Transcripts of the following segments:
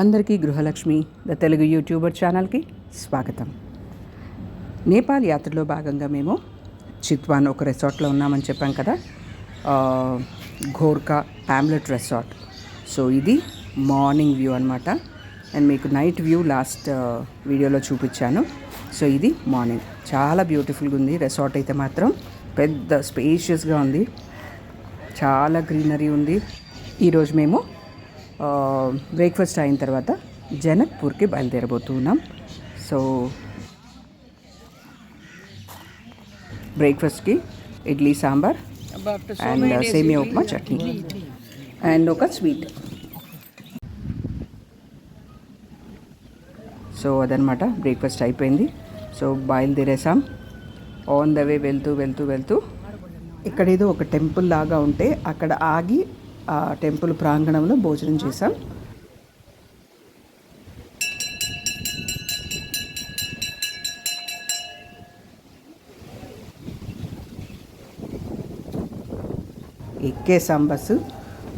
అందరికీ గృహలక్ష్మి the Telugu YouTuber ఛానల్కి స్వాగతం. నేపాల్ యాత్రలో భాగంగా మేము చిత్వాన్ ఒక రిసార్ట్లో ఉన్నామని చెప్పాం కదా, ఘోర్కా ప్యామ్లెట్ రిసార్ట్. సో ఇది మార్నింగ్ వ్యూ అనమాట. అండ్ మీకు నైట్ వ్యూ లాస్ట్ వీడియోలో చూపించాను. సో ఇది మార్నింగ్, చాలా బ్యూటిఫుల్గా ఉంది. రిసార్ట్ అయితే మాత్రం పెద్ద స్పేషియస్గా ఉంది, చాలా గ్రీనరీ ఉంది. ఈరోజు మేము బ్రేక్ఫాస్ట్ అయిన తర్వాత జనక్పూర్కి బయలుదేరబోతున్నాం. సో బ్రేక్ఫాస్ట్కి ఇడ్లీ సాంబార్ అండ్ సేమియా ఉప్మా చట్నీ అండ్ ఒక స్వీట్. సో అదనమాట, బ్రేక్ఫాస్ట్ అయిపోయింది. సో బయలుదేరేసాం. ఆన్ ద వే వెళ్తూ ఇక్కడ ఏదో ఒక టెంపుల్ లాగా ఉంటే అక్కడ ఆగి ఆ టెంపుల్ ప్రాంగణంలో భోజనం చేసాం. ఎక్కేసాం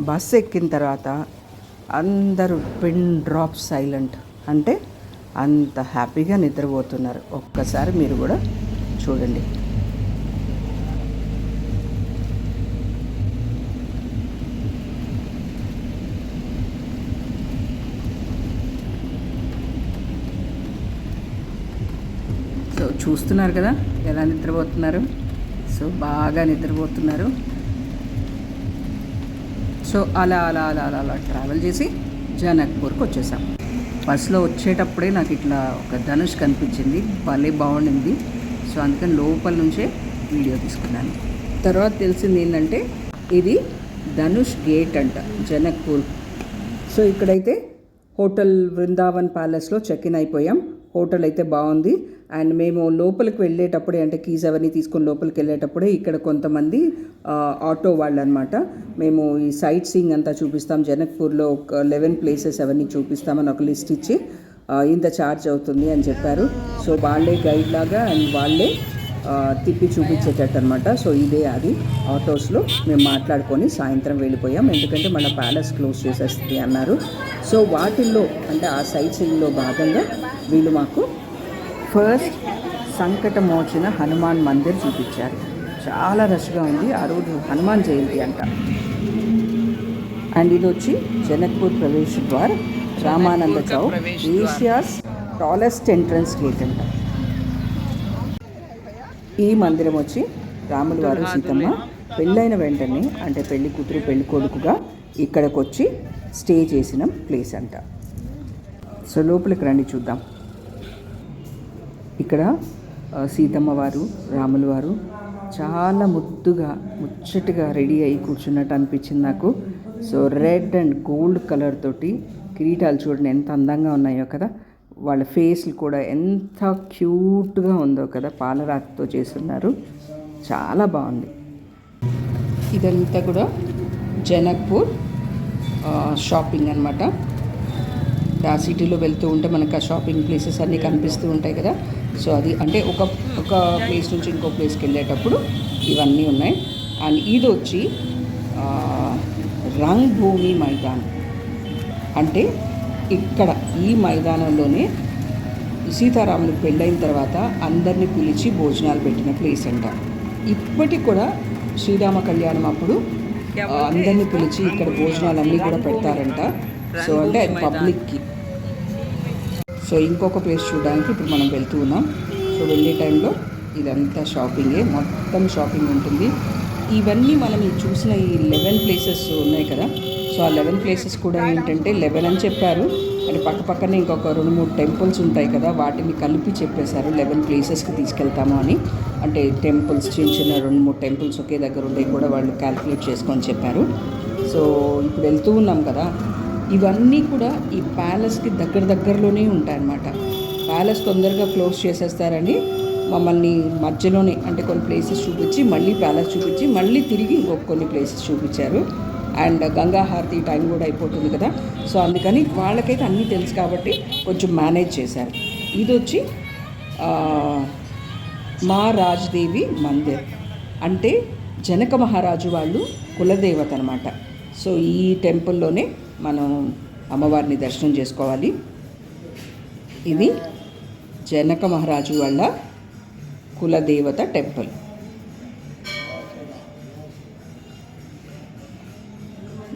బస్సు ఎక్కిన తర్వాత అందరూ పిన్ డ్రాప్ సైలెంట్, అంటే అంత హ్యాపీగా నిద్రపోతున్నారు. ఒక్కసారి మీరు కూడా చూడండి. సో చూస్తున్నారు కదా ఎలా నిద్రపోతున్నారు. సో బాగా నిద్రపోతున్నారు. సో అలా ట్రావెల్ చేసి జనక్పూర్కి వచ్చేసాం. బస్సులో వచ్చేటప్పుడే నాకు ఇట్లా ఒక ధనుష్ కనిపించింది, భలే బాగుండింది. సో అందుకని లోపల నుంచే వీడియో తీసుకున్నాను. తర్వాత తెలిసింది ఏంటంటే ఇది ధనుష్ గేట్ అంట జనక్పూర్. సో ఇక్కడైతే హోటల్ బృందావన్ ప్యాలెస్లో చెక్ ఇన్ అయిపోయాం. హోటల్ అయితే బాగుంది. అండ్ మేము లోపలికి వెళ్ళేటప్పుడే, అంటే కీస్ అవన్నీ తీసుకొని లోపలికి వెళ్ళేటప్పుడే ఇక్కడ కొంతమంది ఆటో వాళ్ళు అనమాట, మేము ఈ సైట్ సీయింగ్ అంతా చూపిస్తాం, జనక్పూర్లో ఒక 11 ప్లేసెస్ అవన్నీ చూపిస్తామని ఒక లిస్ట్ ఇచ్చి ఇంత ఛార్జ్ అవుతుంది అని చెప్పారు. సో వాళ్ళే గైడ్ లాగా అండ్ వాళ్ళే తిప్పి చూపించేటట్టు అనమాట. సో ఇదే అది ఆటోస్లో మేము మాట్లాడుకొని సాయంత్రం వెళ్ళిపోయాం, ఎందుకంటే మన ప్యాలెస్ క్లోజ్ చేసేస్తుంది అన్నారు. సో వాటిల్లో అంటే ఆ సైట్ సీయింగ్లో భాగంగా వీళ్ళు మాకు ఫస్ట్ సంకటమోచన హనుమాన్ మందిర్ చూపించారు. చాలా రష్గా ఉంది, ఆ రోజు హనుమాన్ జయంతి అంట. అండ్ ఇది వచ్చి జనక్పూర్ ప్రవేశ ద్వార్, Ramanand Chowk, Asia's tallest entrance gate అంట. ఈ మందిరం వచ్చి రాములు వారు సీతమ్మ పెళ్ళైన వెంటనే, అంటే పెళ్లి కూతురు పెళ్లి కొడుకుగా ఇక్కడికి వచ్చి స్టే చేసిన ప్లేస్ అంట. సో లోపలికి రండి చూద్దాం. ఇక్కడ సీతమ్మ వారు రాములు వారు చాలా ముచ్చటగా రెడీ అయ్యి కూర్చున్నట్టు అనిపించింది నాకు. So red and gold colour తోటి కిరీటాలు చూడండి ఎంత అందంగా ఉన్నాయో కదా. వాళ్ళ ఫేస్లు కూడా ఎంత క్యూట్గా ఉందో కదా, పాలరాతితో చేస్తున్నారు, చాలా బాగుంది. ఇదంతా కూడా జనక్పూర్ షాపింగ్ అనమాట. ఆ సిటీలో వెళ్తూ ఉంటే మనకు ఆ షాపింగ్ ప్లేసెస్ అన్నీ కనిపిస్తూ ఉంటాయి కదా. సో అది అంటే ఒక ప్లేస్ నుంచి ఇంకో ప్లేస్కి వెళ్ళేటప్పుడు ఇవన్నీ ఉన్నాయి. అండ్ ఇది వచ్చి రంగ్ భూమి మైదాన్, అంటే ఇక్కడ ఈ మైదానంలోనే సీతారాములకు పెళ్ళైన తర్వాత అందరినీ పిలిచి భోజనాలు పెట్టిన ప్లేస్ అంట. ఇప్పటికి కూడా శ్రీరామ కళ్యాణం అప్పుడు అందరినీ పిలిచి ఇక్కడ భోజనాలు అన్నీ కూడా పెడతారంట. సో అంటే అది పబ్లిక్కి. సో ఇంకొక ప్లేస్ చూడడానికి ఇప్పుడు మనం వెళ్తూ ఉన్నాం. సో వెళ్ళే టైంలో ఇదంతా షాపింగే, మొత్తం షాపింగ్ ఉంటుంది. ఇవన్నీ మనం చూసిన ఈ 11 ప్లేసెస్ ఉన్నాయి కదా. సో ఆ 11 ప్లేసెస్ కూడా ఏంటంటే 11 అని చెప్పారు, అంటే పక్కనే ఇంకొక 2-3 టెంపుల్స్ ఉంటాయి కదా, వాటిని కలిపి చెప్పేశారు 11 ప్లేసెస్కి తీసుకెళ్తాము అని. అంటే టెంపుల్స్ చిన్న 2-3 టెంపుల్స్ ఒకే దగ్గర ఉండే కూడా వాళ్ళు క్యాల్కులేట్ చేసుకొని చెప్పారు. సో ఇప్పుడు వెళ్తూ ఉన్నాం కదా, ఇవన్నీ కూడా ఈ ప్యాలెస్కి దగ్గరలోనే ఉంటాయన్నమాట. ప్యాలెస్ తొందరగా క్లోజ్ చేసేస్తారని మమ్మల్ని మధ్యలోనే, అంటే కొన్ని ప్లేసెస్ చూపించి మళ్ళీ ప్యాలెస్ చూపించి మళ్ళీ తిరిగి ఇంకొక కొన్ని ప్లేసెస్ చూపించారు. అండ్ గంగా హారతి టైం కూడా అయిపోతుంది కదా. సో అందుకని వాళ్ళకైతే అన్నీ తెలుసు కాబట్టి కొంచెం మేనేజ్ చేశారు. ఇది వచ్చి మా రాజ్దేవి మందిర్, అంటే జనక మహారాజు వాళ్ళు కులదేవత అనమాట. సో ఈ టెంపుల్లోనే మనం అమ్మవారిని దర్శనం చేసుకోవాలి. ఇది జనక మహారాజు వాళ్ళ కులదేవత టెంపుల్.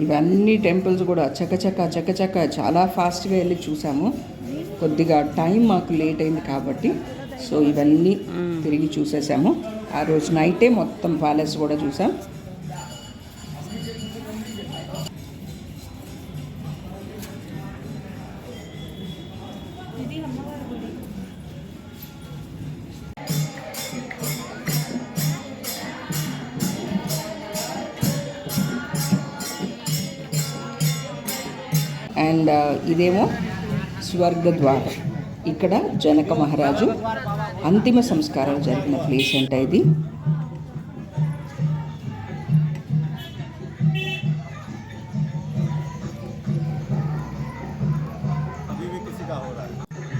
ఇవన్నీ టెంపుల్స్ కూడా చకచక చాలా ఫాస్ట్గా వెళ్ళి చూసాము. కొద్దిగా టైం మాకు లేట్ అయింది కాబట్టి సో ఇవన్నీ తిరిగి చూసేసాము. ఆ రోజు నైటే మొత్తం ప్యాలెస్ కూడా చూసాం. అండ్ ఇదేమో స్వర్గద్వారం. ఇక్కడ జనక మహారాజు అంతిమ సంస్కారాలు జరిగిన ప్లేస్ అంట ఇది.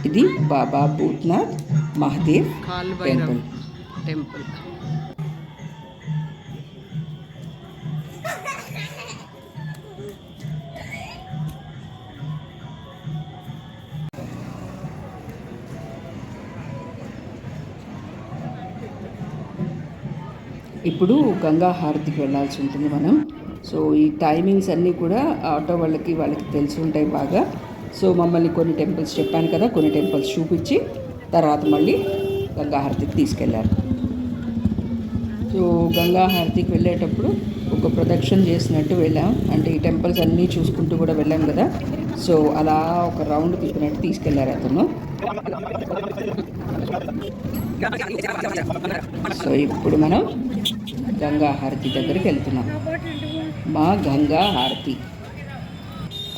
ఇది బాబా భూత్నాథ్ మహాదేవ్ టెంపుల్. ఇప్పుడు గంగా హారతికి వెళ్ళాల్సి ఉంటుంది మనం. సో ఈ టైమింగ్స్ అన్నీ కూడా ఆటో వాళ్ళకి తెలిసి ఉంటాయి బాగా. సో మమ్మల్ని కొన్ని టెంపుల్స్ చెప్పాను కదా, కొన్ని టెంపుల్స్ చూపించి తర్వాత మళ్ళీ గంగా హారతికి తీసుకెళ్ళారు. సో గంగా హారతికి వెళ్ళేటప్పుడు ఒక ప్రదక్షిణ చేసినట్టు వెళ్ళాం. అంటే ఈ టెంపుల్స్ అన్నీ చూసుకుంటూ కూడా వెళ్ళాం కదా, సో అలా ఒక రౌండ్ తిప్పినట్టు తీసుకెళ్లారు అతను. సో ఇప్పుడు మనం గంగా హారతి దగ్గరికి వెళ్తున్నాం. మా గంగా హారతి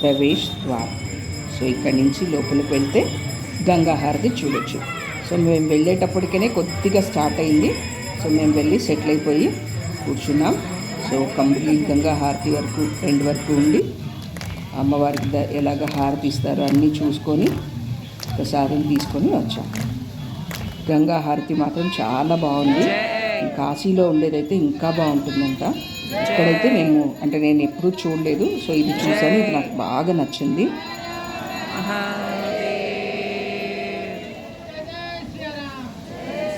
ప్రవేశ్ ద్వారం. సో ఇక్కడి నుంచి లోపలికి వెళ్తే గంగా హారతి చూడొచ్చు. సో మేము వెళ్ళేటప్పటికనే కొద్దిగా స్టార్ట్ అయింది. సో మేము వెళ్ళి సెటిల్ అయిపోయి కూర్చున్నాం. సో కంప్లీట్ గంగా హారతి వరకు ఎండ్ వరకు ఉండి అమ్మవారికి ఎలాగ హారతి ఇస్తారో అన్నీ చూసుకొని ప్రసాదం తీసుకొని వచ్చాం. గంగా హారతి మాత్రం చాలా బాగుంది. కాశీలో ఉండేదైతే ఇంకా బాగుంటుందంట. ఇక్కడైతే నేను ఎప్పుడూ చూడలేదు. సో ఇది చూసాను, ఇది నాకు బాగా నచ్చింది.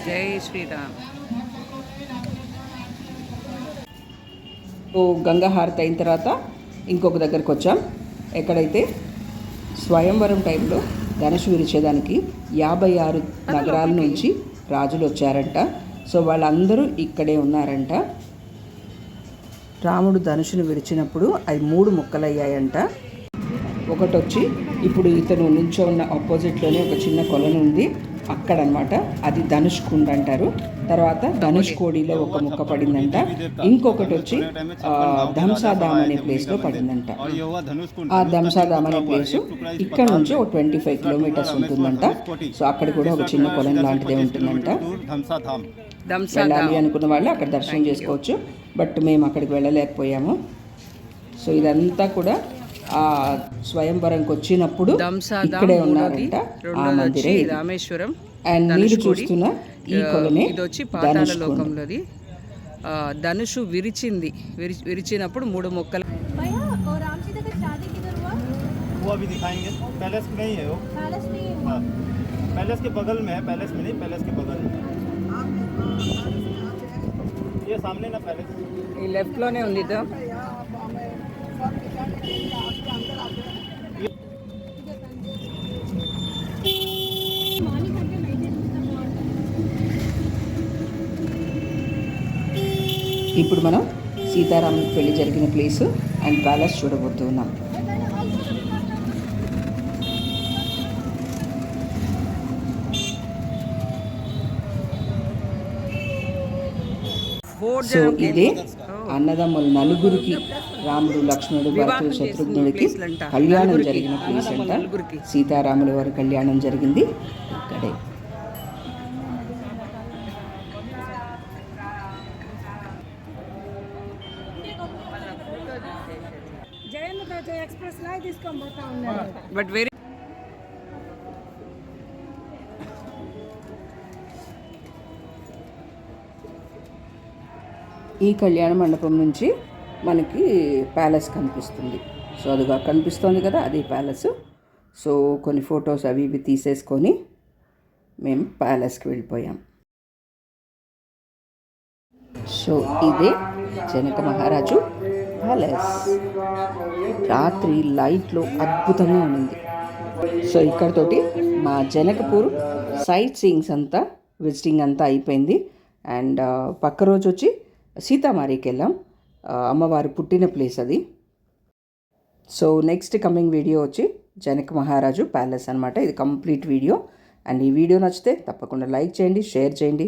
జై శ్రీరామ్. సో గంగా హారతి అయిన తర్వాత ఇంకొక దగ్గరికి వచ్చాం. ఎక్కడైతే స్వయంవరం టైంలో ధనుసు విరిచేదానికి 56 నగరాల నుంచి రాజులు వచ్చారంట. సో వాళ్ళందరూ ఇక్కడే ఉన్నారంట. రాముడు ధనుషును విరిచినప్పుడు అది 3 ముక్కలయ్యాయంట. ఒకటి వచ్చి ఇప్పుడు ఇతను నుంచో ఉన్న ఆపోజిట్లోనే ఒక చిన్న కొలను ఉంది అక్కడనమాట, అది ధనుష్ కుండ్ అంటారు. తర్వాత ధనుష్ కోడిలో ఒక ముక్క పడిందంట. ఇంకొకటి వచ్చి ధంసాధామ్ అనే ప్లేస్లో పడిందంట. ఆ ధంసాధామ్ అనే ప్లేస్ ఇక్కడ నుంచి ఒక 25 కిలోమీటర్స్ ఉంటుందంట. సో అక్కడ కూడా ఒక చిన్న కొలను లాంటిదే ఉంటుందంట. వెళ్ళాలి అనుకున్న వాళ్ళు అక్కడ దర్శనం చేసుకోవచ్చు. బట్ మేము అక్కడికి వెళ్ళలేకపోయాము. సో ఇదంతా కూడా ఆ స్వయంవరంకి వచ్చినప్పుడు ఇక్కడే ఉన్నారంట. ఆ మందిరే రామేశ్వరం. అండ్ మీరు చూస్తున్న ఈ కొలనే ధనుష్ లోకంలోది. ధనుషు విరిచినప్పుడు 3 మొక్కలు. ఈ లెఫ్ట్ లోనే ఉంది. ఇప్పుడు మనం సీతారాముల పెళ్లి జరిగిన ప్లేసు అండ్ ప్యాలెస్ చూడబోతున్నాం. సో ఇదే అన్నదమ్ములు నలుగురికి, రాముడు, లక్ష్మణుడు, భరతుడు, శత్రుఘ్నుడికి కళ్యాణం జరిగిన ప్లేస్ అంట. సీతారాముల వారి కళ్యాణం జరిగింది ఇక్కడే. బట్ వెరీ ఈ కళ్యాణ మండపం నుంచి మనకి ప్యాలెస్ కనిపిస్తుంది. సో అదిగా కనిపిస్తోంది కదా, అది ప్యాలెస్. సో కొన్ని ఫొటోస్ అవి ఇవి తీసేసుకొని మేము ప్యాలెస్కి వెళ్ళిపోయాం. సో ఇదే జనక మహారాజు ప్యాలెస్. రాత్రి లైట్లో అద్భుతంగా ఉండింది. సో ఇక్కడతోటి మా జనకపూర్ సైట్ సీయింగ్స్ అంతా, విజిటింగ్ అంతా అయిపోయింది. అండ్ పక్క రోజు వచ్చి సీతామారికి వెళ్ళాం. అమ్మవారు పుట్టిన ప్లేస్ అది. సో నెక్స్ట్ కమింగ్ వీడియో వచ్చి జనక మహారాజు ప్యాలెస్ అనమాట. ఇది కంప్లీట్ వీడియో. అండ్ ఈ వీడియో నచ్చితే తప్పకుండా లైక్ చేయండి, షేర్ చేయండి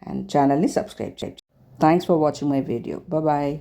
అండ్ ఛానల్ని సబ్స్క్రైబ్ చేయండి. Thanks for watching my video. Bye.